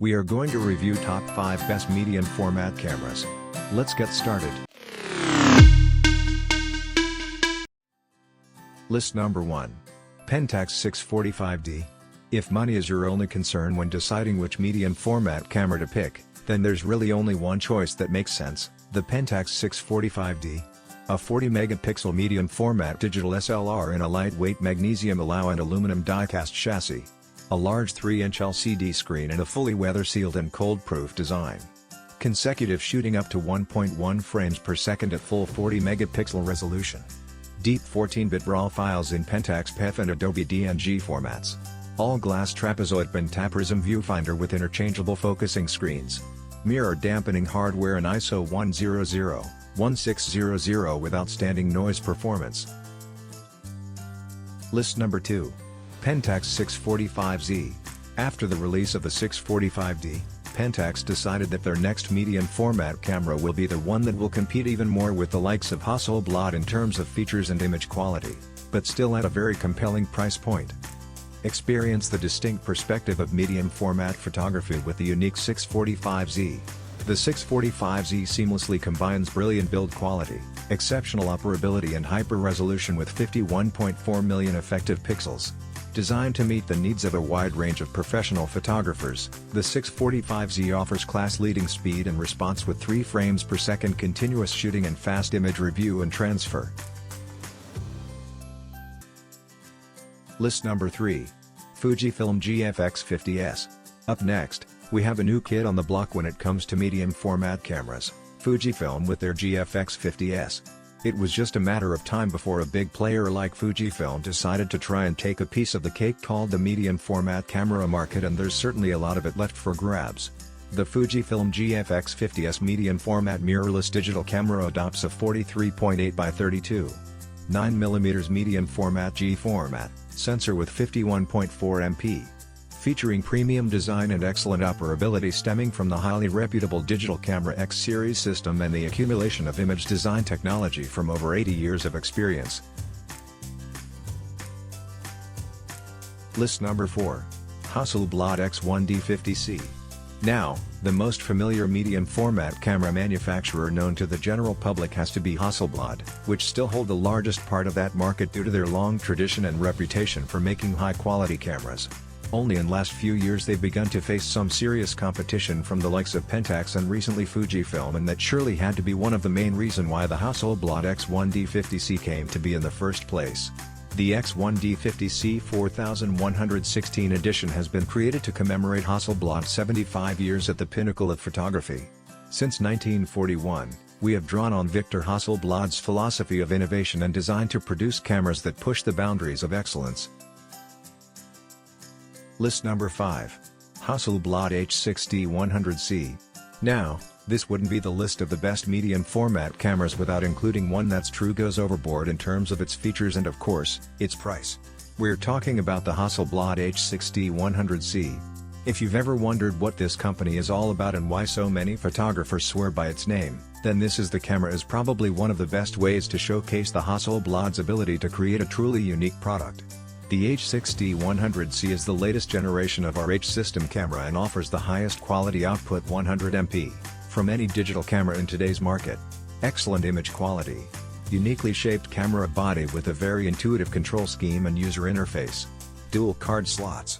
We are going to review top 5 best medium format cameras. Let's get started. List number 1. PENTAX 645D. If money is your only concern when deciding which medium format camera to pick, then there's really only one choice that makes sense, the PENTAX 645D. A 40-megapixel medium format digital SLR in a lightweight magnesium alloy and aluminum die-cast chassis. A large 3-inch LCD screen and a fully weather-sealed and cold-proof design. Consecutive shooting up to 1.1 frames per second at full 40-megapixel resolution. Deep 14-bit RAW files in PENTAX PEF and Adobe DNG formats. All-glass trapezoid pentaprism viewfinder with interchangeable focusing screens. Mirror dampening hardware and ISO 100/1600 with outstanding noise performance. List number 2. PENTAX 645Z. After the release of the 645D, PENTAX decided that their next medium format camera will be the one that will compete even more with the likes of HASSELBLAD in terms of features and image quality, but still at a very compelling price point. Experience the distinct perspective of medium format photography with the unique 645Z. The 645Z seamlessly combines brilliant build quality, exceptional operability and hyper-resolution with 51.4 million effective pixels. Designed to meet the needs of a wide range of professional photographers, the 645Z offers class-leading speed and response with 3 frames per second continuous shooting and fast image review and transfer. List number 3. FUJIFILM GFX50S. Up next, we have a new kid on the block when it comes to medium format cameras, FUJIFILM with their GFX50S. It was just a matter of time before a big player like FUJIFILM decided to try and take a piece of the cake called the medium format camera market, and there's certainly a lot of it left for grabs. The FUJIFILM GFX50S medium format mirrorless digital camera adopts a 43.8 by 32. 9mm medium format G format sensor with 51.4 MP. Featuring premium design and excellent operability stemming from the highly reputable Digital Camera X series system and the accumulation of image design technology from over 80 years of experience. List number 4. HASSELBLAD X1D50C. Now, the most familiar medium format camera manufacturer known to the general public has to be HASSELBLAD, which still hold the largest part of that market due to their long tradition and reputation for making high-quality cameras. Only in last few years they've begun to face some serious competition from the likes of PENTAX and recently FUJIFILM, and that surely had to be one of the main reason why the HASSELBLAD X1D50C came to be in the first place. The X1D50C 4116 edition has been created to commemorate HASSELBLAD's 75 years at the pinnacle of photography. Since 1941, we have drawn on Victor Hasselblad's philosophy of innovation and design to produce cameras that push the boundaries of excellence. List number 5. HASSELBLAD H6D100C. Now, this wouldn't be the list of the best medium format cameras without including one that's true goes overboard in terms of its features and of course, its price. We're talking about the HASSELBLAD H6D100C. If you've ever wondered what this company is all about and why so many photographers swear by its name, then this is the camera is probably one of the best ways to showcase the HASSELBLAD's ability to create a truly unique product. The H6D100C is the latest generation of our H system camera and offers the highest quality output 100 MP from any digital camera in today's market. Excellent image quality. Uniquely shaped camera body with a very intuitive control scheme and user interface. Dual card slots.